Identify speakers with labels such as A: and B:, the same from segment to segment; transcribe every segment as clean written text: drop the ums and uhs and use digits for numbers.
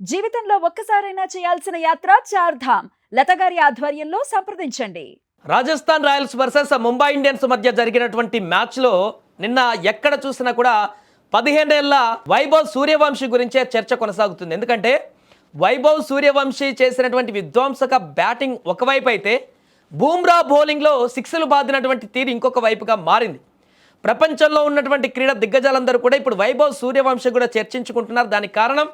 A: జీవితంలో ఒక్కసారైనా చేయాల్సిన యాత్ర చార్ధామ్. లతగారి ఆధ్వర్యంలో సంప్రదించండి.
B: Rajasthan Royals versus Mumbai Indians మధ్య జరిగినటువంటి మ్యాచ్లో నిన్న ఎక్కడ చూసినా కూడా 15 ఏళ్ల వైభవ్ సూర్యవంశీ గురించే చర్చ కొనసాగుతుంది. ఎందుకంటే వైభవ్ సూర్యవంశీ చేసినటువంటి విధ్వంసక బ్యాటింగ్ ఒకవైపు అయితే బూమ్రా బౌలింగ్లో సిక్స్లు బాదినటువంటి తీరు ఇంకొక వైపుగా మారింది. ప్రపంచంలో ఉన్నటువంటి క్రీడా దిగ్గజాలందరూ కూడా ఇప్పుడు వైభవ్ సూర్యవంశీ కూడా చర్చించుకుంటున్నారు. దానికి కారణం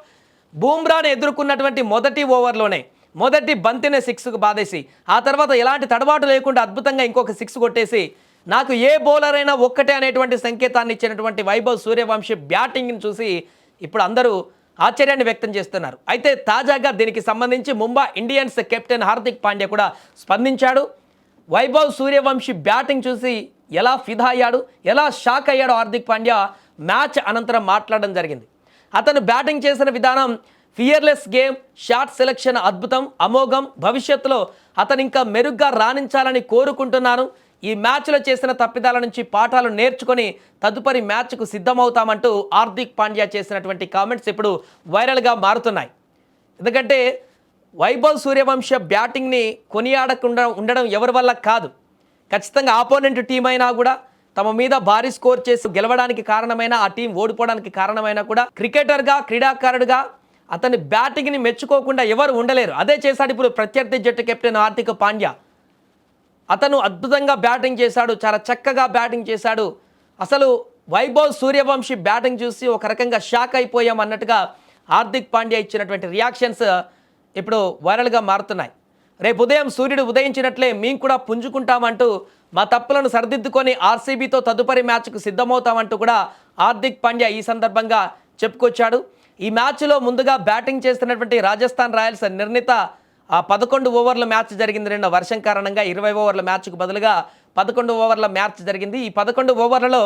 B: బూమ్రాను ఎదుర్కొన్నటువంటి మొదటి ఓవర్లోనే మొదటి బంతినే సిక్స్కు బాధేసి ఆ తర్వాత ఎలాంటి తడబాటు లేకుండా అద్భుతంగా ఇంకొక సిక్స్ కొట్టేసి నాకు ఏ బౌలర్ అయినా ఒక్కటే అనేటువంటి సంకేతాన్ని ఇచ్చినటువంటి వైభవ్ సూర్యవంశీ బ్యాటింగ్ని చూసి ఇప్పుడు అందరూ ఆశ్చర్యాన్ని వ్యక్తం చేస్తున్నారు. అయితే తాజాగా దీనికి సంబంధించి ముంబై ఇండియన్స్ కెప్టెన్ హార్దిక్ పాండ్యా కూడా స్పందించాడు. వైభవ్ సూర్యవంశీ బ్యాటింగ్ చూసి ఎలా ఫిదా అయ్యాడు, ఎలా షాక్ అయ్యాడో హార్దిక్ పాండ్యా మ్యాచ్ అనంతరం మాట్లాడడం జరిగింది. అతను బ్యాటింగ్ చేసిన విధానం ఫియర్లెస్ గేమ్, షాట్ సెలెక్షన్ అద్భుతం, అమోఘం. భవిష్యత్తులో అతను ఇంకా మెరుగ్గా రాణించాలని కోరుకుంటున్నాను. ఈ మ్యాచ్లో చేసిన తప్పిదాల నుంచి పాఠాలు నేర్చుకొని తదుపరి మ్యాచ్కు సిద్ధమవుతామంటూ హార్దిక్ పాండ్యా చేసినటువంటి కామెంట్స్ ఇప్పుడు వైరల్గా మారుతున్నాయి. ఎందుకంటే వైభవ్ సూర్యవంశ బ్యాటింగ్ని కొనియాడకుండా ఉండడం ఎవరి వల్ల కాదు. ఖచ్చితంగా ఆపోనెంట్ టీం అయినా కూడా తమ మీద భారీ స్కోర్ చేసి గెలవడానికి కారణమైన ఆ టీం ఓడిపోవడానికి కారణమైనా కూడా క్రికెటర్గా, క్రీడాకారుడిగా అతని బ్యాటింగ్ని మెచ్చుకోకుండా ఎవరు ఉండలేరు. అదే చేశాడు ఇప్పుడు ప్రత్యర్థి జట్టు కెప్టెన్ హార్దిక్ పాండ్యా. అతను అద్భుతంగా బ్యాటింగ్ చేశాడు, చాలా చక్కగా బ్యాటింగ్ చేశాడు. అసలు వైభవ్ సూర్యవంశీ బ్యాటింగ్ చూసి ఒక రకంగా షాక్ అయిపోయాం అన్నట్టుగా హార్దిక్ పాండ్యా ఇచ్చినటువంటి రియాక్షన్స్ ఇప్పుడు వైరల్గా మారుతున్నాయి. రేపు ఉదయం సూర్యుడు ఉదయించినట్లే మేము కూడా పుంజుకుంటామంటూ మా తప్పులను సరిదిద్దుకొని ఆర్సీబీతో తదుపరి మ్యాచ్కు సిద్ధమవుతామంటూ కూడా హార్దిక్ పాండ్యా ఈ సందర్భంగా చెప్పుకొచ్చాడు. ఈ మ్యాచ్లో ముందుగా బ్యాటింగ్ చేస్తున్నటువంటి రాజస్థాన్ రాయల్స్ నిర్ణీత 11 ఓవర్ల మ్యాచ్ జరిగింది. నిన్న వర్షం కారణంగా 20 ఓవర్ల మ్యాచ్కు బదులుగా 11 ఓవర్ల మ్యాచ్ జరిగింది. ఈ 11 ఓవర్లలో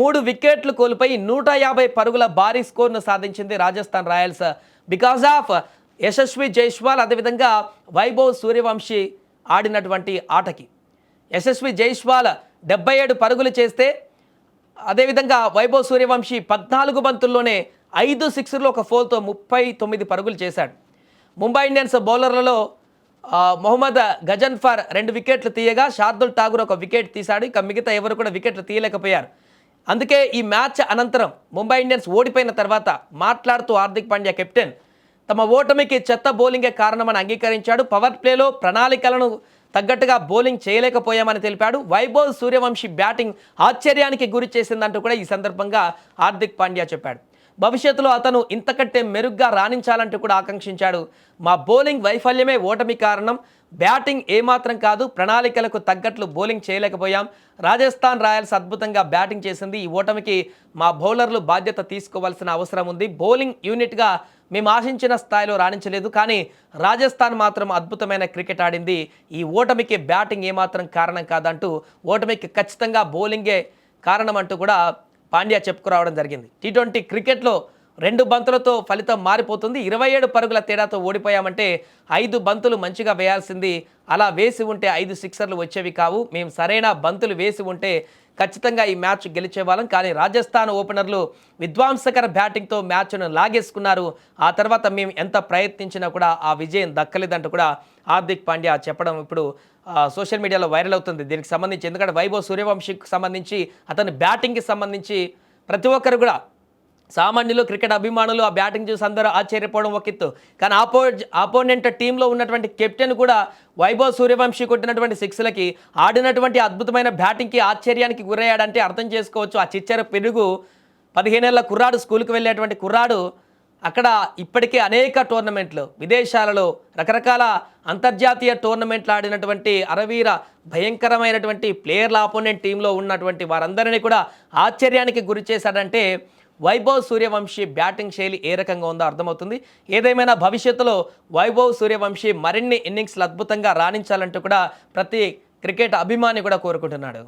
B: 3 వికెట్లు కోల్పోయి 150 పరుగుల భారీ స్కోర్ను సాధించింది Rajasthan Royals. Because of Yashasvi Jaiswal, అదేవిధంగా వైభవ్ సూర్యవంశీ ఆడినటువంటి ఆటకి. యశస్వి జైస్వాల్ 77 పరుగులు చేస్తే అదేవిధంగా వైభవ్ సూర్యవంశీ 14 బంతుల్లోనే 5 సిక్సర్లు ఒక 4తో 39 పరుగులు చేశాడు. ముంబై ఇండియన్స్ బౌలర్లలో మొహమ్మద్ గజన్ఫర్ 2 వికెట్లు తీయగా శార్దుల్ ఠాగూర్ 1 వికెట్ తీశాడు. ఇక మిగతా ఎవరు కూడా వికెట్లు తీయలేకపోయారు. అందుకే ఈ మ్యాచ్ అనంతరం ముంబై ఇండియన్స్ ఓడిపోయిన తర్వాత మాట్లాడుతూ హార్దిక్ పాండ్యా కెప్టెన్ తమ ఓటమికి చెత్త బౌలింగే కారణమని అంగీకరించాడు. పవర్ ప్లేలో ప్రణాళికలను తగ్గట్టుగా బౌలింగ్ చేయలేకపోయామని తెలిపాడు. వైభవ్ సూర్యవంశీ బ్యాటింగ్ ఆశ్చర్యానికి గురి చేసిందంటూ కూడా ఈ సందర్భంగా హార్దిక్ పాండ్యా చెప్పాడు. భవిష్యత్తులో అతను ఇంతకంటే మెరుగ్గా రాణించాలంటూ కూడా ఆకాంక్షించాడు. మా బౌలింగ్ వైఫల్యమే ఓటమి కారణం, బ్యాటింగ్ ఏమాత్రం కాదు, ప్రణాళికలకు తగ్గట్లు బౌలింగ్ చేయలేకపోయాం. రాజస్థాన్ రాయల్స్ అద్భుతంగా బ్యాటింగ్ చేసింది. ఈ ఓటమికి మా బౌలర్లు బాధ్యత తీసుకోవాల్సిన అవసరం ఉంది. బౌలింగ్ యూనిట్గా మేము ఆశించిన స్థాయిలో రాణించలేదు, కానీ రాజస్థాన్ మాత్రం అద్భుతమైన క్రికెట్ ఆడింది. ఈ ఓటమికి బ్యాటింగ్ ఏమాత్రం కారణం కాదంటూ ఓటమికి ఖచ్చితంగా బౌలింగే కారణం అంటూ కూడా పాండ్యా చెప్పుకురావడం జరిగింది. టీ20 క్రికెట్లో 2 బంతులతో ఫలితం మారిపోతుంది. 27 పరుగుల తేడాతో ఓడిపోయామంటే 5 బంతులు మంచిగా వేయాల్సింది. అలా వేసి ఉంటే 5 సిక్సర్లు వచ్చేవి కావు. మేము సరైన బంతులు వేసి ఉంటే ఖచ్చితంగా ఈ మ్యాచ్ గెలిచేవాళ్ళం. కానీ రాజస్థాన్ ఓపెనర్లు విధ్వంసకర బ్యాటింగ్తో మ్యాచ్ను లాగేసుకున్నారు. ఆ తర్వాత మేము ఎంత ప్రయత్నించినా కూడా ఆ విజయం దక్కలేదంటూ కూడా హార్దిక్ పాండ్యా చెప్పడం ఇప్పుడు సోషల్ మీడియాలో వైరల్ అవుతుంది. దీనికి సంబంధించి ఎందుకంటే వైభవ్ సూర్యవంశీకి సంబంధించి అతని బ్యాటింగ్కి సంబంధించి ప్రతి ఒక్కరు కూడా సామాన్యులు, క్రికెట్ అభిమానులు ఆ బ్యాటింగ్ చూసి అందరూ ఆశ్చర్యపోవడం ఒక ఎత్తు. కానీ ఆపోనెంట్ టీంలో ఉన్నటువంటి కెప్టెన్ కూడా వైభవ్ సూర్యవంశీ కొట్టినటువంటి సిక్స్లకి, ఆడినటువంటి అద్భుతమైన బ్యాటింగ్కి ఆశ్చర్యానికి గురయ్యాడంటే అర్థం చేసుకోవచ్చు. ఆ చిచ్చర పెరుగు 15 ఏళ్ల కుర్రాడు, స్కూల్కి వెళ్ళేటువంటి కుర్రాడు అక్కడ ఇప్పటికే అనేక టోర్నమెంట్లు, విదేశాలలో రకరకాల అంతర్జాతీయ టోర్నమెంట్లు ఆడినటువంటి అరవీర భయంకరమైనటువంటి ప్లేయర్ల ఆపోనెంట్ టీంలో ఉన్నటువంటి వారందరినీ కూడా ఆశ్చర్యానికి గురి చేశాడంటే వైభవ్ సూర్యవంశీ బ్యాటింగ్ శైలి ఏ రకంగా ఉందో అర్థమవుతుంది. ఏదేమైనా భవిష్యత్తులో వైభవ్ సూర్యవంశీ మరిన్ని ఇన్నింగ్స్లు అద్భుతంగా రాణించాలంటూ కూడా ప్రతి క్రికెట్ అభిమాని కూడా కోరుకుంటున్నాడు.